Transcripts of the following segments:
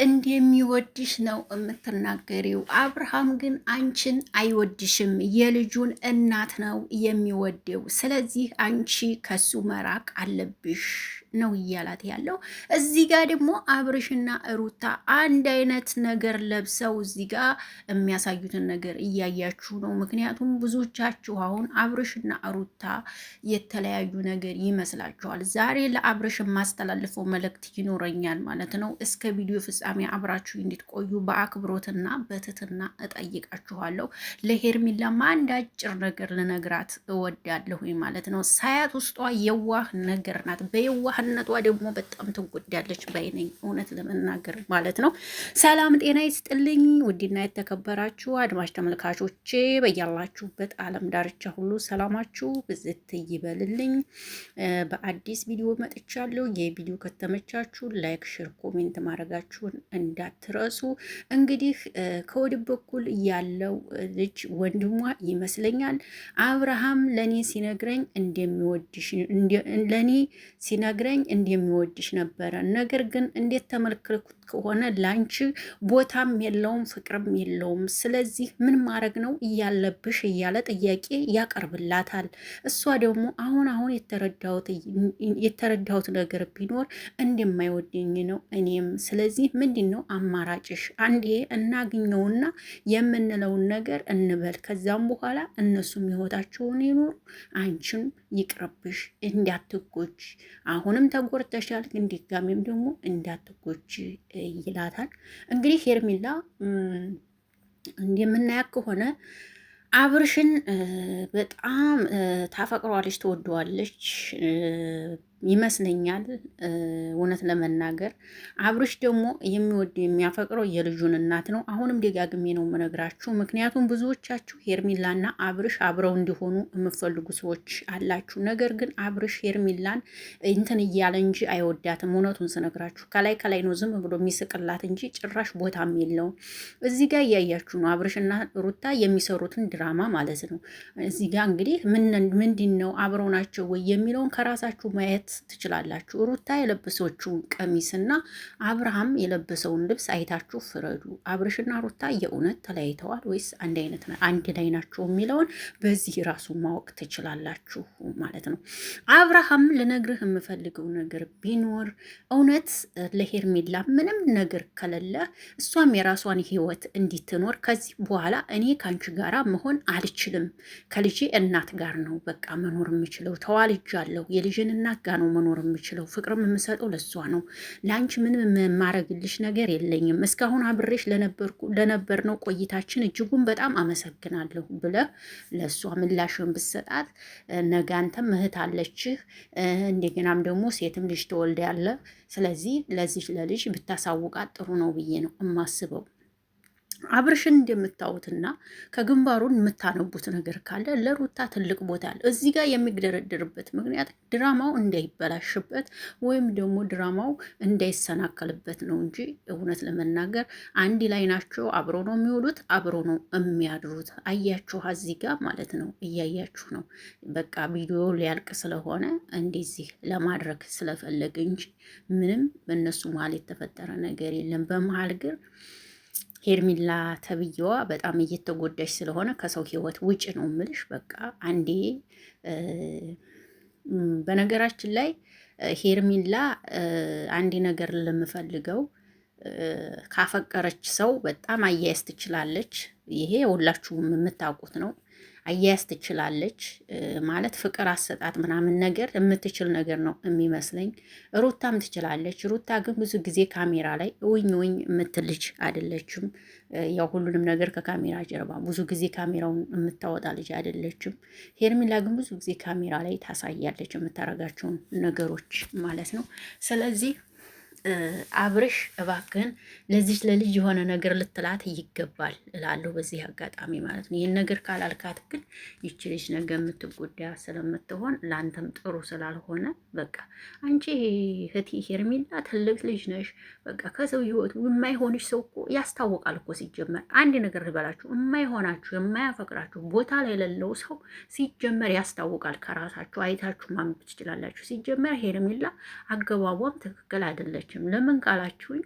እንደሚወድሽ ነው የምትናገሪው። አብርሃም ግን አንቺን አይወድሽም። የልጁን እናት ነው የሚወደው። ስለዚህ አንቺ ከሱ መራቅ አለብሽ ነው እያላት ያለው። እዚህ ጋር ደግሞ አብርሽና ሩታ አንድ አይነት ነገር ለብሰው እዚህ ጋር የሚያሳዩትን ነገር እያያችሁ ነው። ምክንያቱም ብዙዎቻችሁ አሁን አብርሽና ሩታ የተለያዩ ነገር ይመስላችኋል። ዛሬ ለአብርሽ የማስተላልፈው መልእክት ይኖረኛል ማለት ነው። እስከ ቪዲዮ ፍጻሜ አብራችሁ እንድትቆዩ በአክብሮትና በትህትና እጠይቃችኋለሁ። ለሄርሚላማ አንድ አጭር ነገር ልነግራት እወዳለሁ ማለት ነው። ሳያት ውስጧ የዋህ ነገር ናት። በየዋህነቷ ደግሞ በጣም ትጎዳለች ባይነኝ እውነት ለመናገር ማለት ነው። ሰላም ጤና ይስጥልኝ ውድና የተከበራችሁ አድማጭ ተመልካቾቼ በያላችሁበት ዓለም ዳርቻ ሁሉ ሰላማችሁ ብዝት ይበልልኝ። በአዲስ ቪዲዮ መጥቻለሁ። የቪዲዮ ከተመቻችሁ ላይክ፣ ሼር፣ ኮሜንት ማድረጋችሁን እንዳትረሱ። እንግዲህ ከወዲህ በኩል ያለው ልጅ ወንድሟ ይመስለኛል። አብርሃም ለኔ ሲነግረኝ እንደሚወድሽ ነበረ። ነገር ግን እንዴት ተመልክልኩት ከሆነ ላንቺ ቦታም የለውም ፍቅርም የለውም። ስለዚህ ምን ማድረግ ነው እያለብሽ እያለ ጥያቄ ያቀርብላታል። እሷ ደግሞ አሁን የተረዳሁት ነገር ቢኖር እንደማይወደኝ ነው እኔም። ስለዚህ ምንድን ነው አማራጭሽ? አንዴ እናግኘውና የምንለውን ነገር እንበል። ከዛም በኋላ እነሱም ህይወታቸውን ይኖሩ፣ አንቺም ይቅርብሽ፣ እንዳትጎጂ። አሁንም ተጎድተሻል፣ ግን ድጋሜም ደግሞ እንዳትጎጂ ይላታል። እንግዲህ ሄርሜላ እንደምናያት ከሆነ አብርሽን በጣም ታፈቅረዋለች፣ ትወደዋለች ይመስለኛል። እውነት ለመናገር አብርሽ ደግሞ የሚወደው የሚያፈቅረው የልጁን እናት ነው። አሁንም ደጋግሜ ነው የምነግራችሁ፣ ምክንያቱም ብዙዎቻችሁ ሄርሜላና አብርሽ አብረው እንዲሆኑ የምፈልጉ ሰዎች አላችሁ። ነገር ግን አብርሽ ሄርሜላን እንትን እያለ እንጂ አይወዳትም። እውነቱን ስነግራችሁ ከላይ ከላይ ነው ዝም ብሎ የሚስቅላት እንጂ ጭራሽ ቦታም የለውም። እዚህ ጋር እያያችሁ ነው አብርሽና ሩታ የሚሰሩትን ድራማ ማለት ነው። እዚህ ጋር እንግዲህ ምንድን ነው አብረው ናቸው ወይ የሚለውን ከራሳችሁ ማየት ትችላላችሁ። ሩታ የለበሰችውን ቀሚስና አብርሃም የለበሰውን ልብስ አይታችሁ ፍረዱ። አብርሽና ሩታ የእውነት ተለያይተዋል ወይስ አንድ ላይ ናቸው የሚለውን በዚህ ራሱ ማወቅ ትችላላችሁ ማለት ነው። አብርሃም ልነግርህ የምፈልገው ነገር ቢኖር እውነት ለሄርሜላ ምንም ነገር ከሌለ እሷም የራሷን ህይወት እንዲትኖር ከዚህ በኋላ እኔ ከአንቺ ጋራ መሆን አልችልም፣ ከልጄ እናት ጋር ነው በቃ መኖር የምችለው፣ ተዋልጃለሁ፣ የልጅን እናት ጋር ነው መኖር የምችለው፣ ፍቅርም የምሰጠው ለሷ ነው፣ ለአንቺ ምንም የማረግልሽ ነገር የለኝም፣ እስካሁን አብሬሽ ለነበርነው ቆይታችን እጅጉን በጣም አመሰግናለሁ ብለህ ለእሷ ምላሽን ብሰጣት፣ ነገ አንተም እህት አለችህ፣ እንደገናም ደግሞ ሴትም ልጅ ትወልዳለህ። ስለዚህ ለዚህ ለልጅ ብታሳውቃት ጥሩ ነው ብዬ ነው የማስበው። አብርሽን እንደምታዩትና ከግንባሩን የምታነቡት ነገር ካለ ለሩታ ትልቅ ቦታ አለ። እዚህ ጋር የሚደረድርበት ምክንያት ድራማው እንዳይበላሽበት ወይም ደግሞ ድራማው እንዳይሰናከልበት ነው እንጂ እውነት ለመናገር አንድ ላይ ናቸው። አብሮ ነው የሚውሉት፣ አብሮ ነው የሚያድሩት። አያችሁ እዚህ ጋር ማለት ነው፣ እያያችሁ ነው። በቃ ቪዲዮ ሊያልቅ ስለሆነ እንደዚህ ለማድረግ ስለፈለገ እንጂ ምንም በእነሱ መሀል የተፈጠረ ነገር የለም። በመሀል ግን ሄርሜላ ተብዬዋ በጣም እየተጎዳች ስለሆነ ከሰው ህይወት ውጭ ነው ምልሽ። በቃ አንዴ በነገራችን ላይ ሄርሜላ አንድ ነገር ለምፈልገው ካፈቀረች ሰው በጣም አያያዝ ትችላለች። ይሄ ሁላችሁም የምታውቁት ነው። አያያዝ ትችላለች ማለት ፍቅር አሰጣጥ ምናምን ነገር የምትችል ነገር ነው የሚመስለኝ። ሩታም ትችላለች። ሩታ ግን ብዙ ጊዜ ካሜራ ላይ ውኝ የምትል ልጅ አይደለችም። ያው ሁሉንም ነገር ከካሜራ ጀርባ ብዙ ጊዜ ካሜራውን የምታወጣ ልጅ አይደለችም። ሄርሜላ ግን ብዙ ጊዜ ካሜራ ላይ ታሳያለች የምታረጋቸውን ነገሮች ማለት ነው። ስለዚህ አብርሽ እባክህን ለዚች ለልጅ የሆነ ነገር ልትላት ይገባል እላለሁ በዚህ አጋጣሚ ማለት ነው። ይህን ነገር ካላልካት ግን ይች ልጅ ነገ የምትጎዳ ስለምትሆን ለአንተም ጥሩ ስላልሆነ በቃ አንቺ እህቴ ሄርሜላ ትልቅ ልጅ ነሽ። በቃ ከሰው ህይወት የማይሆንሽ ሰው እኮ ያስታውቃል እኮ ሲጀመር። አንድ ነገር ልበላችሁ፣ የማይሆናችሁ የማያፈቅራችሁ ቦታ ላይ የሌለው ሰው ሲጀመር ያስታውቃል። ከራሳችሁ አይታችሁ ማንበብ ትችላላችሁ። ሲጀመር ሄርሜላ አገባቧም ትክክል አይደለች። ለምን ካላችሁኝ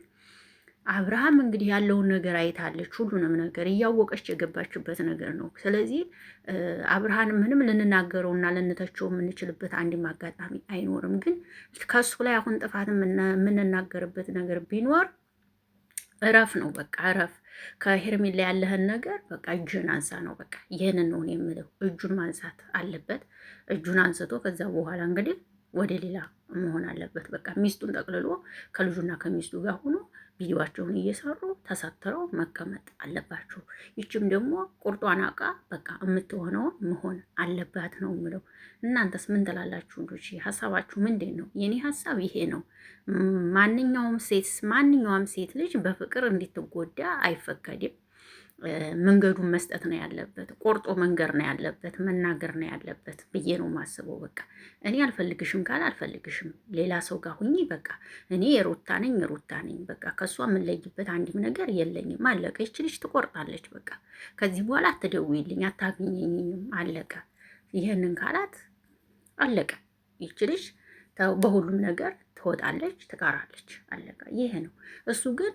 አብርሃም እንግዲህ ያለውን ነገር አይታለች። ሁሉንም ነገር እያወቀች የገባችበት ነገር ነው። ስለዚህ አብርሃም ምንም ልንናገረውና ልንተቸው የምንችልበት አንድም አጋጣሚ አይኖርም። ግን ከሱ ላይ አሁን ጥፋት የምንናገርበት ነገር ቢኖር እረፍ ነው። በቃ እረፍ። ከሄርሜላ ያለህን ነገር በቃ እጅን አንሳ ነው። በቃ ይህንን ነው የምለው። እጁን ማንሳት አለበት። እጁን አንስቶ ከዛ በኋላ እንግዲህ ወደ ሌላ መሆን አለበት። በቃ ሚስቱን ጠቅልሎ ከልጁና ከሚስቱ ጋር ሆኖ ቪዲዮዋቸውን እየሰሩ ተሳትረው መቀመጥ አለባቸው። ይችም ደግሞ ቁርጧን አውቃ በቃ የምትሆነውን መሆን አለባት ነው የምለው። እናንተስ ምን ትላላችሁ? እንዶች ሀሳባችሁ ምንድን ነው? የኔ ሀሳብ ይሄ ነው። ማንኛውም ሴት ልጅ በፍቅር እንድትጎዳ አይፈቀድም። መንገዱን መስጠት ነው ያለበት። ቆርጦ መንገር ነው ያለበት። መናገር ነው ያለበት ብዬ ነው ማስበው። በቃ እኔ አልፈልግሽም ካለ አልፈልግሽም፣ ሌላ ሰው ጋር ሁኚ። በቃ እኔ የሩታ ነኝ። በቃ ከእሷ የምንለይበት አንድም ነገር የለኝም። አለቀ። ይች ልጅ ትቆርጣለች። በቃ ከዚህ በኋላ አትደውይልኝ፣ አታገኘኝም። አለቀ። ይህንን ካላት አለቀ። ይች ልጅ በሁሉም ነገር ትወጣለች፣ ትቀራለች። አለቀ። ይሄ ነው። እሱ ግን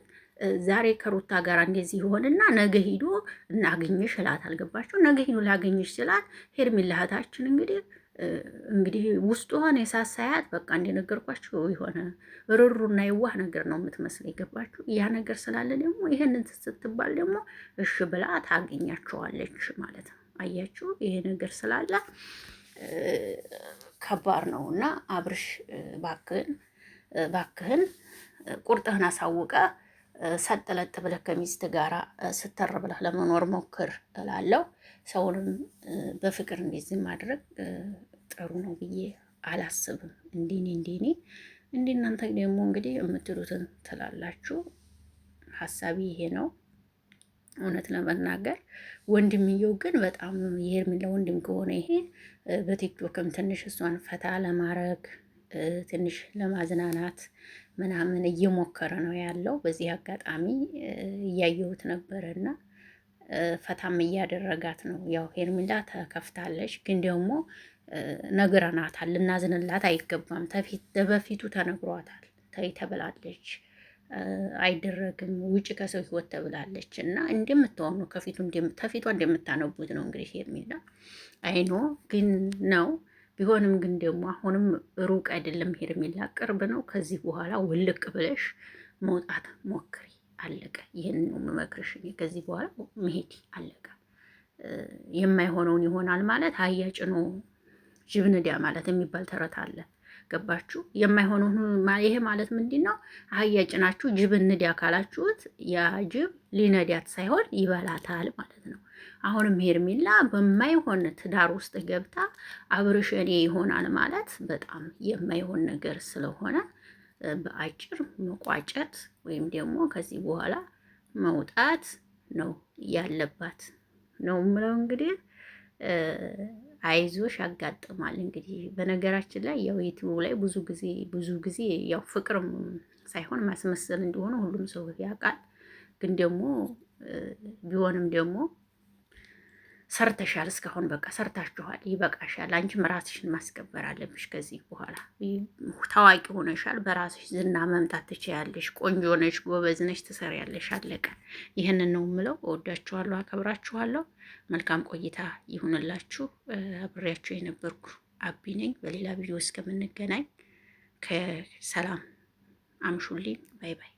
ዛሬ ከሩታ ጋር እንደዚህ ይሆንና ነገ ሂዶ እናገኝሽ እላት። አልገባችሁ? ነገ ሂዶ ላገኝሽ ስላት ሄርሜላ እህታችን እንግዲህ ውስጡ ሆነ የሳሳያት በቃ እንደነገርኳችሁ የሆነ ርሩና የዋህ ነገር ነው የምትመስል። የገባችሁ? ያ ነገር ስላለ ደግሞ ይሄንን ስትባል ደግሞ እሺ ብላ ታገኛቸዋለች ማለት ነው። አያችሁ? ይሄ ነገር ስላለ ከባድ ነው እና አብርሽ ባክህን ቁርጥህን አሳውቀ ሰጥለጥ ብለህ ከሚስት ጋር ስተር ብለህ ለመኖር ሞክር እላለሁ። ሰውንም በፍቅር እንደዚህ ማድረግ ጥሩ ነው ብዬ አላስብም። እንዲኔ እናንተ ደግሞ እንግዲህ የምትሉትን ትላላችሁ። ሀሳቢ ይሄ ነው። እውነት ለመናገር ወንድምየው ግን በጣም የሄርሜላ ወንድም ከሆነ ይሄ በቲክቶክም ትንሽ እሷን ፈታ ለማድረግ ትንሽ ለማዝናናት ምናምን እየሞከረ ነው ያለው። በዚህ አጋጣሚ እያየሁት ነበረና ፈታም እያደረጋት ነው። ያው ሄርሜላ ተከፍታለች፣ ግን ደግሞ ነግረናታል። ልናዝንላት አይገባም። በፊቱ ተነግሯታል። ተይ ተብላለች፣ አይደረግም፣ ውጭ ከሰው ህይወት ተብላለች። እና እንደምትሆኑ ከፊቷ እንደምታነቡት ነው እንግዲህ ሄርሜላ አይኖ ግን ነው ቢሆንም ግን ደግሞ አሁንም ሩቅ አይደለም ሄርሜላ፣ ቅርብ ነው። ከዚህ በኋላ ውልቅ ብለሽ መውጣት ሞክሪ። አለቀ። ይህን ነው የምመክርሽ እኔ። ከዚህ በኋላ መሄድ አለቀ። የማይሆነውን ይሆናል ማለት አህያ ጭኖ ጅብ ንዳ ማለት የሚባል ተረት አለ። ገባችሁ? የማይሆነውን ይሄ ማለት ምንድን ነው? አህያ ጭናችሁ ጅብ ንዳ ካላችሁት ያ ጅብ ሊነዳት ሳይሆን ይበላታል ማለት ነው። አሁንም ሄርሜላ በማይሆን ትዳር ውስጥ ገብታ አብርሽ እኔ ይሆናል ማለት በጣም የማይሆን ነገር ስለሆነ በአጭር መቋጨት ወይም ደግሞ ከዚህ በኋላ መውጣት ነው ያለባት ነው የምለው። እንግዲህ አይዞሽ ያጋጥማል። እንግዲህ በነገራችን ላይ ያው ዩቲዩብ ላይ ብዙ ጊዜ ያው ፍቅርም ሳይሆን ማስመሰል እንደሆነ ሁሉም ሰው ያውቃል። ግን ደግሞ ቢሆንም ደግሞ ሰርተሻል። እስካሁን በቃ ሰርታችኋል። ይበቃሻል። አንቺም ራስሽን ማስከበር አለብሽ። ከዚህ በኋላ ታዋቂ ሆነሻል። በራስሽ ዝና መምጣት ትችያለሽ። ቆንጆ ነሽ፣ ጎበዝ ነሽ፣ ትሰሪያለሽ። አለቀ። ይህንን ነው የምለው። እወዳችኋለሁ፣ አከብራችኋለሁ። መልካም ቆይታ ይሁንላችሁ። አብሬያችሁ የነበርኩ አቢ ነኝ። በሌላ ቪዲዮ እስከምንገናኝ ከሰላም አምሹልኝ። ባይ ባይ።